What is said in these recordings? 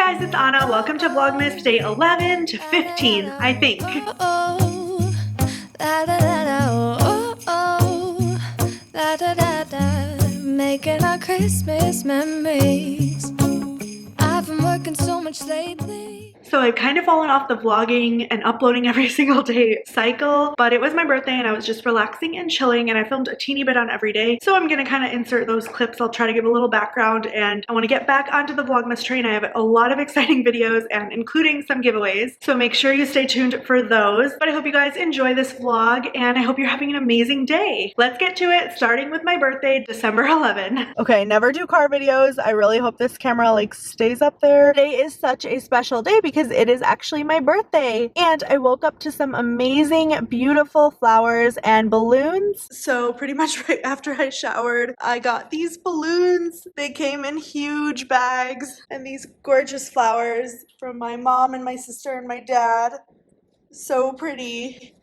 guys, it's Anna. Welcome to Vlogmas day 11 to 15, I think. Making our Christmas memories. I've been working so much lately. So I've kind of fallen off the vlogging and uploading every single day cycle, but it was my birthday and I was just relaxing and chilling, and I filmed a teeny bit on every day. So I'm gonna kind of insert those clips. I'll try to give a little background, and I want to get back onto the Vlogmas train. I have a lot of exciting videos and including some giveaways. So make sure you stay tuned for those. But I hope you guys enjoy this vlog and I hope you're having an amazing day. Let's get to it, starting with my birthday, December 11. Okay, never do car videos. I really hope this camera like stays up there. Today is such a special day because it is actually my birthday, and I woke up to some amazing, beautiful flowers and balloons. So pretty much right after I showered, I got these balloons. They came in huge bags, and these gorgeous flowers from my mom and my sister and my dad. So pretty.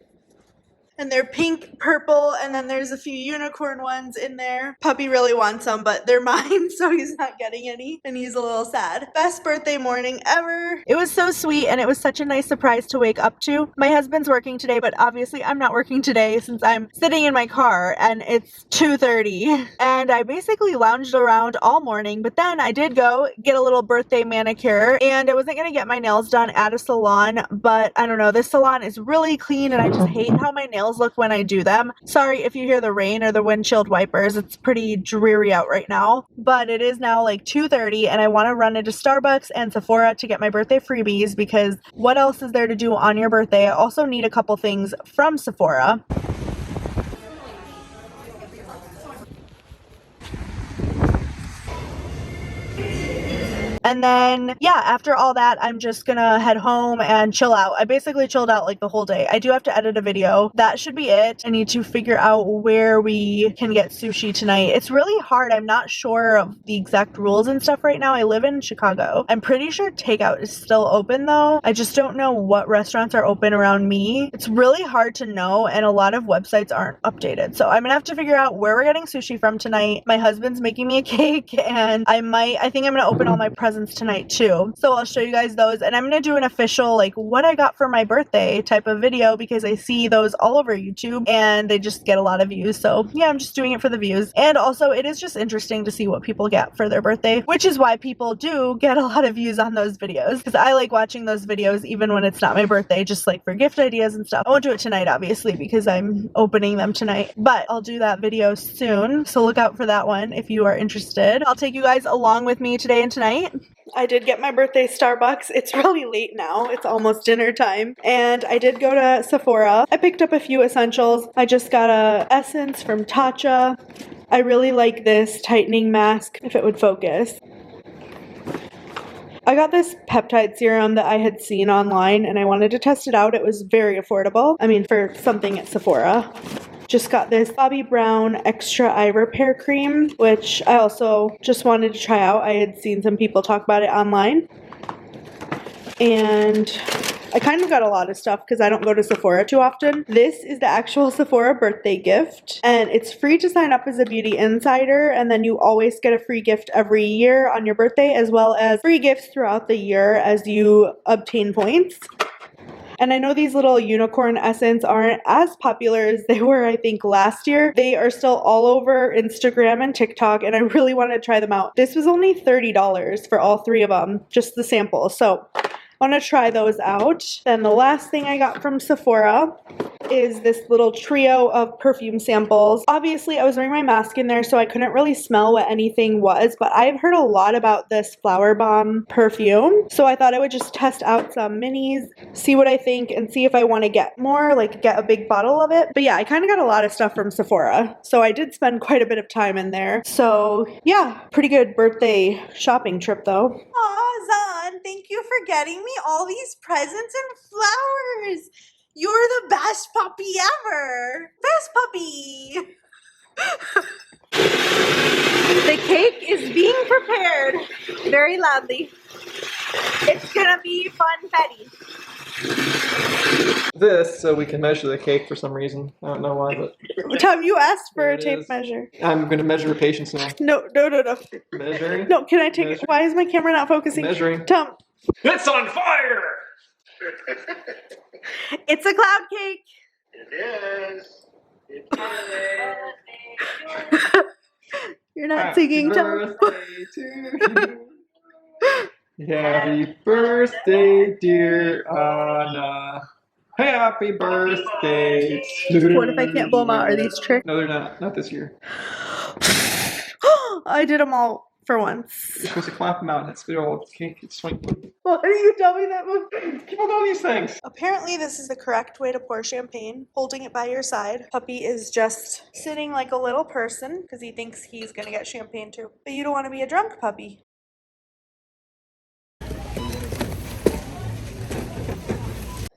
And they're pink, purple, and then there's a few unicorn ones in there. Puppy really wants them, but they're mine, so he's not getting any, and he's a little sad. Best birthday morning ever. It was so sweet, and it was such a nice surprise to wake up to. My husband's working today, but obviously I'm not working today since I'm sitting in my car, and it's 2:30. And I basically lounged around all morning, but then I did go get a little birthday manicure, and I wasn't gonna get my nails done at a salon, but I don't know, this salon is really clean, and I just hate how my nails look when I do them. Sorry if you hear the rain or the windshield wipers. It's pretty dreary out right now, but it is now like 2:30 and I want to run into Starbucks and Sephora to get my birthday freebies, because what else is there to do on your birthday? I also need a couple things from Sephora. And then, yeah, after all that, I'm just gonna head home and chill out. I basically chilled out like the whole day. I do have to edit a video. That should be it. I need to figure out where we can get sushi tonight. It's really hard. I'm not sure of the exact rules and stuff right now. I live in Chicago. I'm pretty sure takeout is still open though. I just don't know what restaurants are open around me. It's really hard to know, and a lot of websites aren't updated. So I'm gonna have to figure out where we're getting sushi from tonight. My husband's making me a cake, and I think I'm gonna open all my presents tonight too, so I'll show you guys those, and I'm gonna do an official like what I got for my birthday type of video, because I see those all over YouTube and they just get a lot of views. So yeah, I'm just doing it for the views, and also it is just interesting to see what people get for their birthday, which is why people do get a lot of views on those videos, because I like watching those videos even when it's not my birthday, just like for gift ideas and stuff. I won't do it tonight obviously because I'm opening them tonight, but I'll do that video soon, so look out for that one if you are interested. I'll take you guys along with me today and tonight. I did get my birthday Starbucks. It's really late now. It's almost dinner time. And I did go to Sephora. I picked up a few essentials. I just got a essence from Tatcha. I really like this tightening mask, if it would focus. I got this peptide serum that I had seen online and I wanted to test it out. It was very affordable. I mean, for something at Sephora. Just got this Bobbi Brown Extra Eye Repair Cream, which I also just wanted to try out. I had seen some people talk about it online. And I kind of got a lot of stuff because I don't go to Sephora too often. This is the actual Sephora birthday gift, and it's free to sign up as a beauty insider, and then you always get a free gift every year on your birthday, as well as free gifts throughout the year as you obtain points. And I know these little unicorn essence aren't as popular as they were, I think, last year. They are still all over Instagram and TikTok, and I really want to try them out. This was only $30 for all three of them, just the sample. So I want to try those out. Then the last thing I got from Sephora is this little trio of perfume samples. Obviously, I was wearing my mask in there, so I couldn't really smell what anything was, but I've heard a lot about this Flower Bomb perfume, so I thought I would just test out some minis, see what I think, and see if I want to get more, like get a big bottle of it. But yeah, I kind of got a lot of stuff from Sephora, so I did spend quite a bit of time in there. So yeah, pretty good birthday shopping trip though. Aw, Zan, thank you for getting me all these presents and flowers. You're the best puppy ever! Best puppy! The cake is being prepared very loudly. It's gonna be funfetti. This so we can measure the cake for some reason. I don't know why, but Tom, you asked for a tape measure. I'm gonna measure patience now. No. Measuring? No, can I take it? Measuring. Why is my camera not focusing? Measuring. Tom, It's on fire! It's a cloud cake. It is. It is. You're not Happy singing, Tom. birthday to you. Happy birthday, dear Anna. Happy birthday to you. What if I can't blow them out? Are these tricks? No, they're not. Not this year. I did them all for once. You're supposed to clap them out and it's the old cake. It's swing. Why do you tell me that before? People know these things. Apparently this is the correct way to pour champagne, holding it by your side. Puppy is just sitting like a little person because he thinks he's gonna get champagne too. But you don't want to be a drunk puppy.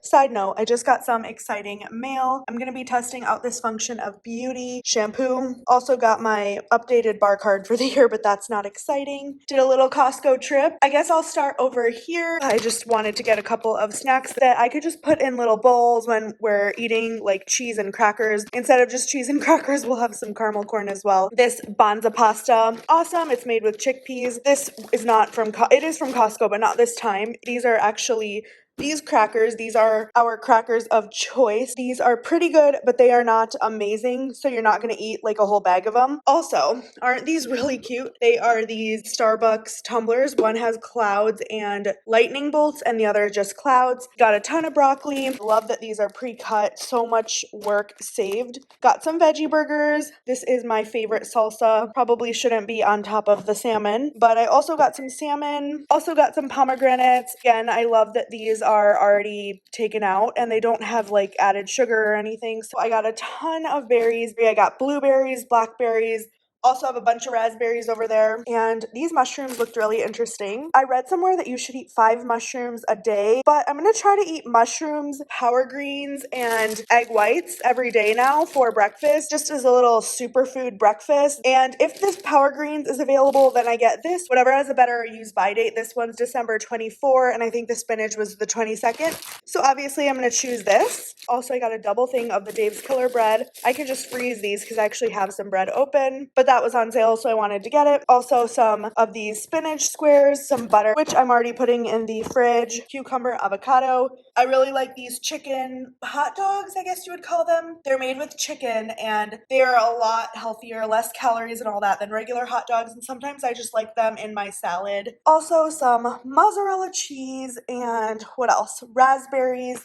Side note, I just got some exciting mail. I'm going to be testing out this Function of Beauty shampoo. Also got my updated bar card for the year, but that's not exciting. Did a little Costco trip. I guess I'll start over here. I just wanted to get a couple of snacks that I could just put in little bowls when we're eating like cheese and crackers. Instead of just cheese and crackers, we'll have some caramel corn as well. This Banza pasta, awesome. It's made with chickpeas. This is not from, it is from Costco, but not this time. These are actually these crackers. These are our crackers of choice. These are pretty good, but they are not amazing, so you're not going to eat like a whole bag of them. Also, aren't these really cute? They are these Starbucks tumblers. One has clouds and lightning bolts, and the other is just clouds. Got a ton of broccoli. Love that these are pre-cut. So much work saved. Got some veggie burgers. This is my favorite salsa. Probably shouldn't be on top of the salmon, but I also got some salmon. Also got some pomegranates. Again, I love that these are already taken out and they don't have like added sugar or anything. So I got a ton of berries. I got blueberries, blackberries. Also have a bunch of raspberries over there. And these mushrooms looked really interesting. I read somewhere that you should eat 5 mushrooms a day, but I'm going to try to eat mushrooms, power greens, and egg whites every day now for breakfast, just as a little superfood breakfast. And if this power greens is available, then I get this. Whatever has a better use by date. This one's December 24, and I think the spinach was the 22nd. So obviously I'm going to choose this. Also, I got a double thing of the Dave's Killer bread. I can just freeze these because I actually have some bread open, but that was on sale, so I wanted to get it. Also, some of these spinach squares, some butter, which I'm already putting in the fridge, cucumber, avocado. I really like these chicken hot dogs, I guess you would call them. They're made with chicken, and they're a lot healthier, less calories and all that than regular hot dogs, and sometimes I just like them in my salad. Also, some mozzarella cheese, and what else? Raspberries.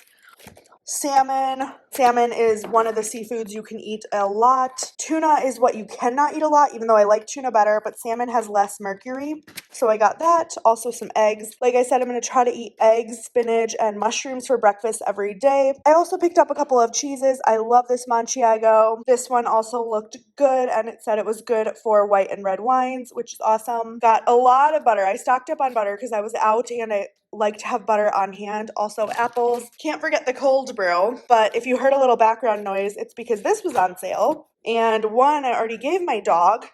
Salmon. Salmon is one of the seafoods you can eat a lot. Tuna is what you cannot eat a lot, even though I like tuna better, but salmon has less mercury. So I got that. Also some eggs. Like I said, I'm going to try to eat eggs, spinach, and mushrooms for breakfast every day. I also picked up a couple of cheeses. I love this Manchego. This one also looked good, and it said it was good for white and red wines, which is awesome. Got a lot of butter. I stocked up on butter because I was out and I like to have butter on hand. Also apples. Can't forget the cold brew, but if you heard a little background noise, it's because this was on sale. And one I already gave my dog.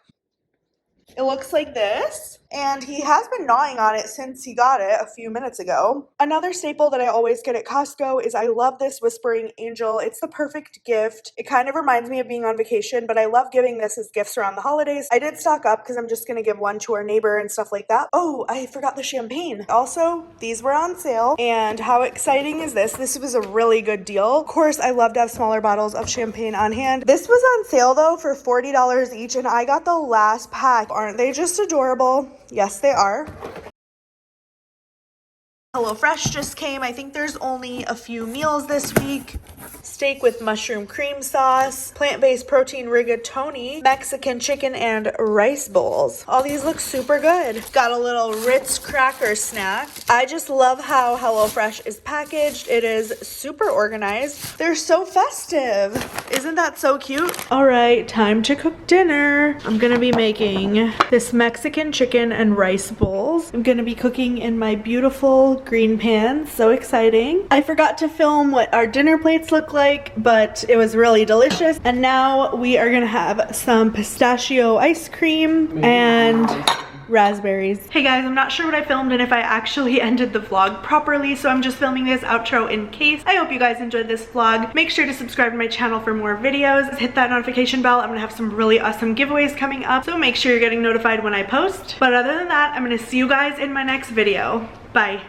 It looks like this, and he has been gnawing on it since he got it a few minutes ago. Another staple that I always get at Costco is I love this Whispering Angel. It's the perfect gift. It kind of reminds me of being on vacation, but I love giving this as gifts around the holidays. I did stock up because I'm just going to give one to our neighbor and stuff like that. Oh, I forgot the champagne. Also, these were on sale, and how exciting is this? This was a really good deal. Of course, I love to have smaller bottles of champagne on hand. This was on sale though for $40 each, and I got the last pack. Aren't they just adorable? Yes, they are. HelloFresh just came. I think there's only a few meals this week. Steak with mushroom cream sauce, plant-based protein rigatoni, Mexican chicken, and rice bowls. All these look super good. Got a little Ritz cracker snack. I just love how HelloFresh is packaged. It is super organized. They're so festive. Isn't that so cute? All right, time to cook dinner. I'm gonna be making this Mexican chicken and rice bowls. I'm gonna be cooking in my beautiful green pan. So exciting. I forgot to film what our dinner plates look like, but it was really delicious. And now we are gonna have some pistachio ice cream and raspberries. Hey guys, I'm not sure what I filmed and if I actually ended the vlog properly, so I'm just filming this outro in case. I hope you guys enjoyed this vlog. Make sure to subscribe to my channel for more videos. Hit that notification bell. I'm gonna have some really awesome giveaways coming up, so make sure you're getting notified when I post. But other than that, I'm gonna see you guys in my next video. Bye.